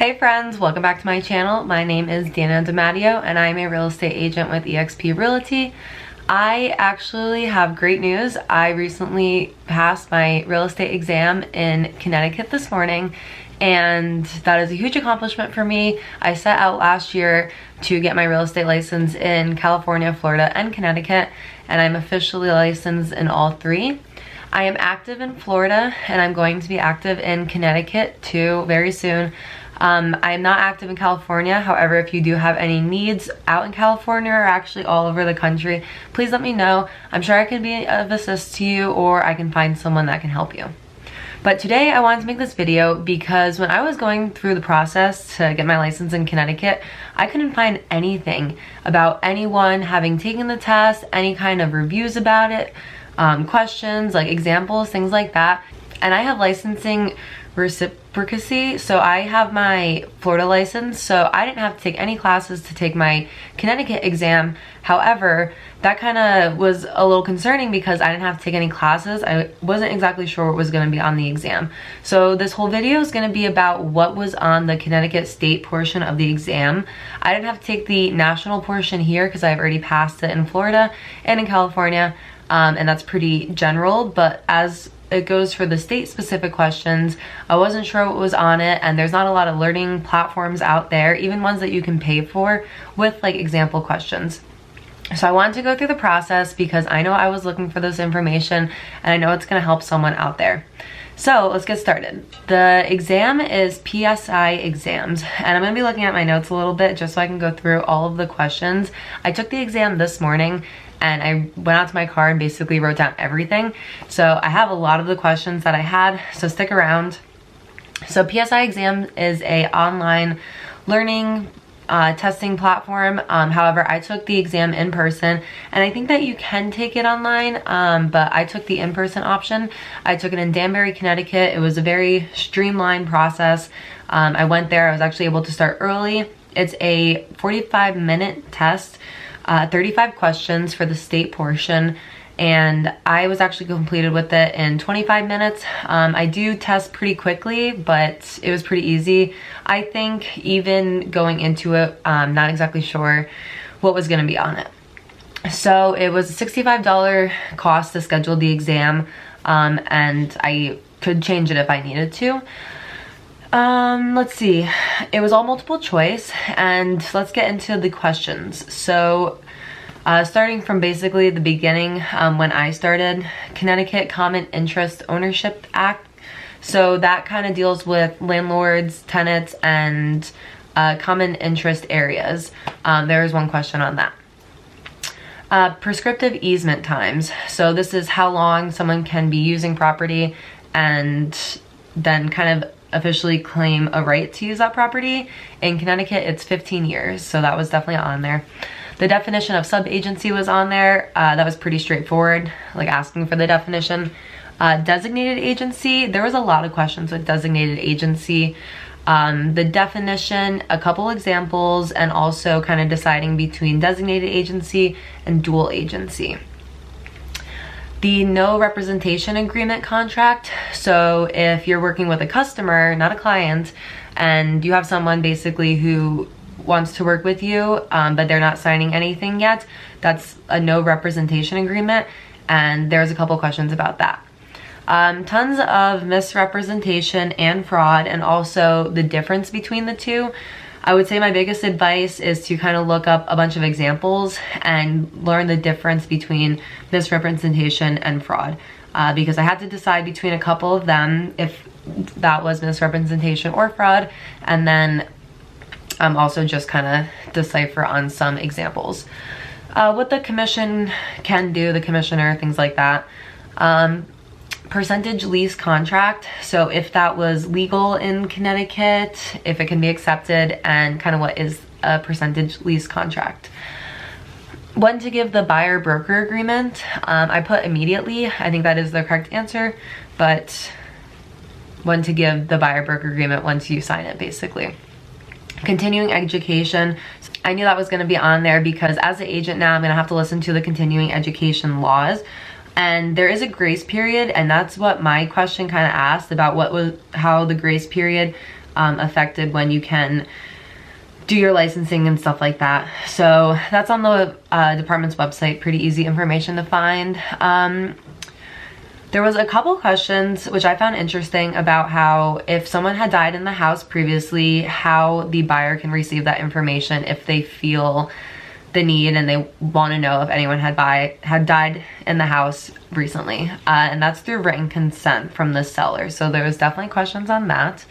Hey friends, welcome back to my channel. My name is Deanna DeMattio and I'm a real estate agent with eXp Realty. I actually have great news. I recently passed my real estate exam in Connecticut this morning, and that is a huge accomplishment for me. I set out last year to get my real estate license in California, Florida, and Connecticut, and I'm officially licensed in all three. I am active in Florida and I'm going to be active in Connecticut too very soon. I am not active in California. However, if you do have any needs out in California or actually all over the country, please let me know. I'm sure I can be of assist to you, or I can find someone that can help you. But today I wanted to make this video because when I was going through the process to get my license in Connecticut, I couldn't find anything about anyone having taken the test, any kind of reviews about it, questions, like examples, things like that. And I have licensing reciprocity, so I have my Florida license, so I didn't have to take any classes to take my Connecticut exam. However, that kind of was a little concerning because I didn't have to take any classes. I wasn't exactly sure what was going to be on the exam. So this whole video is going to be about what was on the Connecticut state portion of the exam. I didn't have to take the national portion here because I've already passed it in Florida and in California, and that's pretty general, but as it goes for the state specific questions, I wasn't sure what was on it, and there's not a lot of learning platforms out there, even ones that you can pay for, with like example questions. So I wanted to go through the process because I know I was looking for this information and I know it's going to help someone out there. So let's get started. The exam is PSI exams, and I'm going to be looking at my notes a little bit just so I can go through all of the questions. I took the exam this morning and I went out to my car and basically wrote down everything. So I have a lot of the questions that I had, so stick around. So PSI exam is a online learning testing platform. However, I took the exam in person, and I think that you can take it online, but I took the in-person option. I took it in Danbury, Connecticut. It was a very streamlined process. I went there. I was actually able to start early. It's a 45-minute test, 35 questions for the state portion, and I was actually completed with it in 25 minutes. I do test pretty quickly, but it was pretty easy. I think even going into it, I'm not exactly sure what was going to be on it. So it was a $65 cost to schedule the exam, and I could change it if I needed to. Let's see. It was all multiple choice, and let's get into the questions. So starting from basically the beginning, when I started, Connecticut Common Interest Ownership Act. So that kind of deals with landlords, tenants, and common interest areas. There is one question on that. Prescriptive easement times. So this is how long someone can be using property and then kind of officially claim a right to use that property. In Connecticut, it's 15 years, so that was definitely on there. The definition of sub-agency was on there. That was pretty straightforward, like asking for the definition. Designated agency, there was a lot of questions with designated agency. The definition, a couple examples, and also kind of deciding between designated agency and dual agency. The no representation agreement contract. So if you're working with a customer, not a client, and you have someone basically who wants to work with you, but they're not signing anything yet, that's a no representation agreement, and there's a couple questions about that. Tons of misrepresentation and fraud, and also the difference between the two. I would say my biggest advice is to kind of look up a bunch of examples and learn the difference between misrepresentation and fraud, because I had to decide between a couple of them if that was misrepresentation or fraud, and then also just kind of decipher on some examples. What the commission can do, the commissioner, things like that. Percentage lease contract, so if that was legal in Connecticut, if it can be accepted, and kind of what is a percentage lease contract. When to give the buyer broker agreement, I put immediately. I think that is the correct answer, but when to give the buyer broker agreement once you sign it, basically. Continuing education, I knew that was going to be on there because as an agent now, I'm going to have to listen to the continuing education laws. And there is a grace period, and that's what my question kind of asked about, how the grace period affected when you can do your licensing and stuff like that. So that's on the department's website, pretty easy information to find. There was a couple questions which I found interesting about how if someone had died in the house previously, how the buyer can receive that information if they feel the need and they want to know if anyone had died in the house recently. And that's through written consent from the seller. So there was definitely questions on that.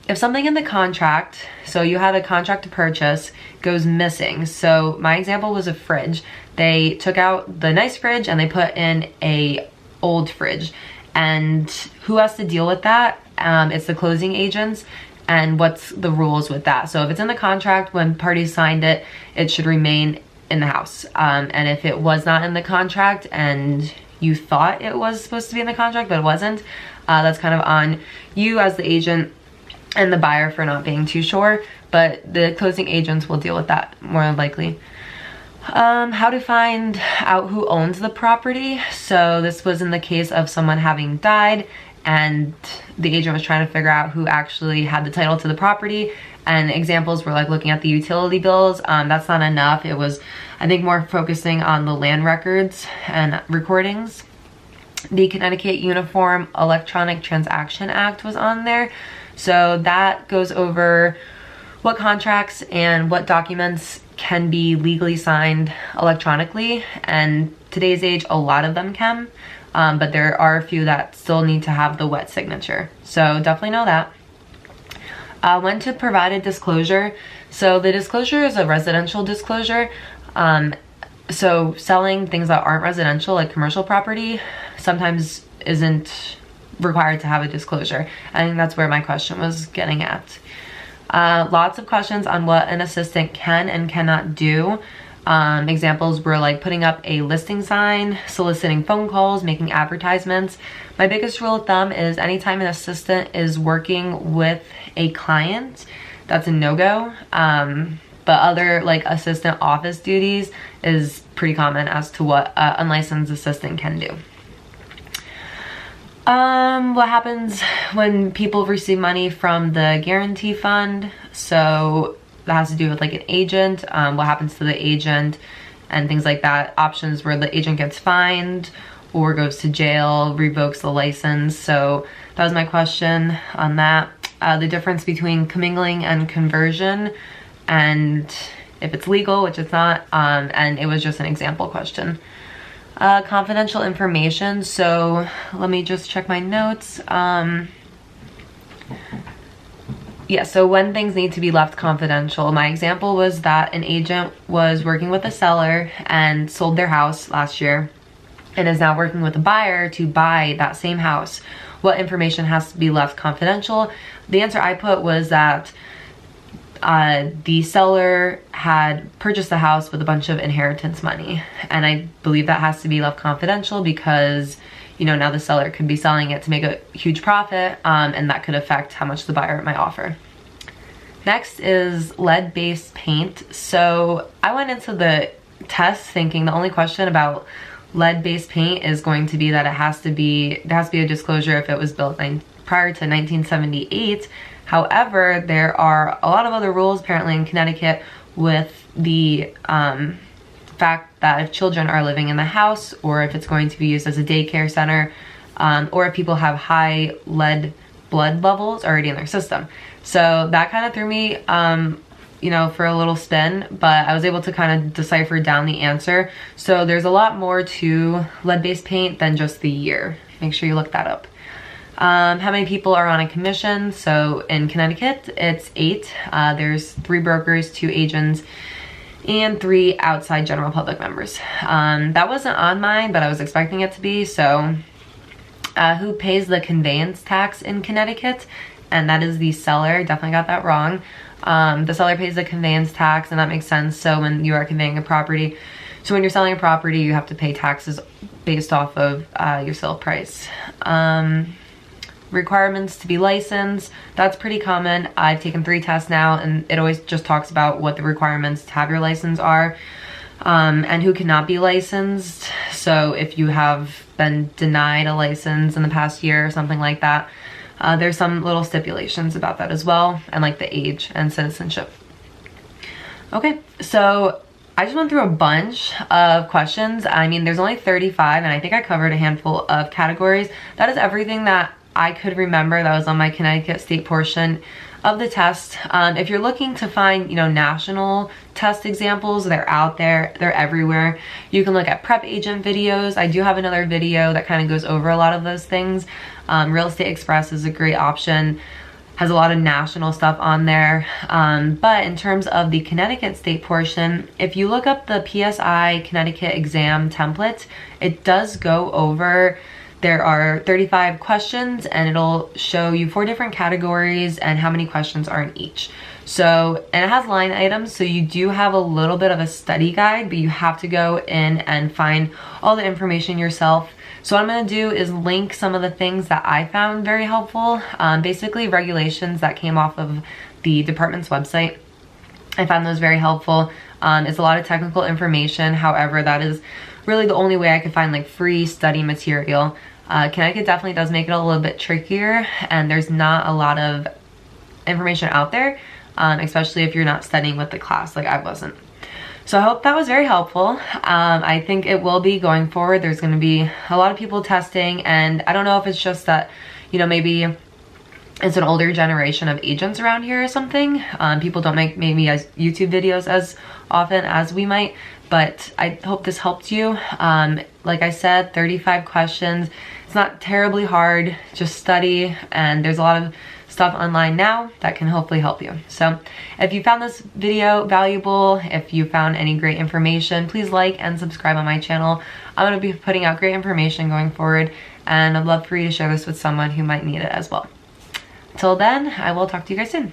If something in the contract, so you had a contract to purchase, goes missing. So my example was a fridge. They took out the nice fridge and they put in a old fridge. And who has to deal with that? It's the closing agents. And what's the rules with that? So if it's in the contract, when parties signed it, it should remain in the house. And if it was not in the contract and you thought it was supposed to be in the contract but it wasn't, that's kind of on you as the agent and the buyer for not being too sure. But the closing agents will deal with that more than likely. How to find out who owns the property. So this was in the case of someone having died and the agent was trying to figure out who actually had the title to the property. And examples were like looking at the utility bills. That's not enough. It was, I think, more focusing on the land records and recordings. The Connecticut Uniform Electronic Transaction Act was on there. So that goes over what contracts and what documents can be legally signed electronically. And today's age, a lot of them can. But there are a few that still need to have the wet signature. So definitely know that. When to provide a disclosure. So the disclosure is a residential disclosure. So selling things that aren't residential, like commercial property, sometimes isn't required to have a disclosure. I think that's where my question was getting at. Lots of questions on what an assistant can and cannot do. Examples were like putting up a listing sign, soliciting phone calls, making advertisements. My biggest rule of thumb is anytime an assistant is working with a client, that's a no-go. But other like assistant office duties is pretty common as to what an unlicensed assistant can do. What happens when people receive money from the guarantee fund? So that has to do with like an agent, what happens to the agent and things like that. Options where the agent gets fined or goes to jail, revokes the license. So that was my question on that. The difference between commingling and conversion, and if it's legal, which it's not, and it was just an example question. Confidential information. So let me just check my notes. Yeah, so when things need to be left confidential. My example was that an agent was working with a seller and sold their house last year and is now working with a buyer to buy that same house. What information has to be left confidential? The answer I put was that the seller had purchased the house with a bunch of inheritance money. And I believe that has to be left confidential because, you know, now the seller could be selling it to make a huge profit, and that could affect how much the buyer might offer. Next is lead-based paint. So I went into the test thinking the only question about lead-based paint is going to be that there has to be a disclosure if it was built prior to 1978. However, there are a lot of other rules apparently in Connecticut with the fact that if children are living in the house, or if it's going to be used as a daycare center, or if people have high lead blood levels already in their system. So that kind of threw me, you know, for a little spin, but I was able to kind of decipher down the answer. So there's a lot more to lead-based paint than just the year. Make sure you look that up. How many people are on a commission? So in Connecticut, it's 8. There's 3 brokers, 2 agents, and 3 outside general public members. That wasn't on mine, but I was expecting it to be. So who pays the conveyance tax in Connecticut? And that is the seller. Definitely got that wrong. The seller pays the conveyance tax, and that makes sense. So when you are conveying a property, so when you're selling a property, you have to pay taxes based off of your sale price. Requirements to be licensed, that's pretty common. I've taken 3 tests now, and it always just talks about what the requirements to have your license are, and who cannot be licensed. So if you have been denied a license in the past year or something like that, There's some little stipulations about that as well, and like the age and citizenship. Okay, so I just went through a bunch of questions. I mean, there's only 35, and I think I covered a handful of categories. That is everything that I could remember that was on my Connecticut state portion of the test. If you're looking to find, you know, national test examples, they're out there, they're everywhere. You can look at prep agent videos. I do have another video that kind of goes over a lot of those things. Real Estate Express is a great option, has a lot of national stuff on there. But in terms of the Connecticut state portion, if you look up the PSI Connecticut exam template, it does go over. There are 35 questions, and it'll show you 4 different categories and how many questions are in each. So, and it has line items, so you do have a little bit of a study guide, but you have to go in and find all the information yourself. So what I'm going to do is link some of the things that I found very helpful, basically regulations that came off of the department's website. I found those very helpful. It's a lot of technical information. However, that is really the only way I could find like free study material. Connecticut definitely does make it a little bit trickier, and there's not a lot of information out there, especially if you're not studying with the class like I wasn't. So I hope that was very helpful. I think it will be going forward. There's going to be a lot of people testing, and I don't know if it's just that, you know, maybe it's an older generation of agents around here or something. People don't make maybe as YouTube videos as often as we might, but I hope this helped you. Like I said, 35 questions. It's not terribly hard, just study, and there's a lot of stuff online now that can hopefully help you. So if you found this video valuable, if you found any great information, please like and subscribe on my channel. I'm going to be putting out great information going forward, and I'd love for you to share this with someone who might need it as well. Till then, I will talk to you guys soon.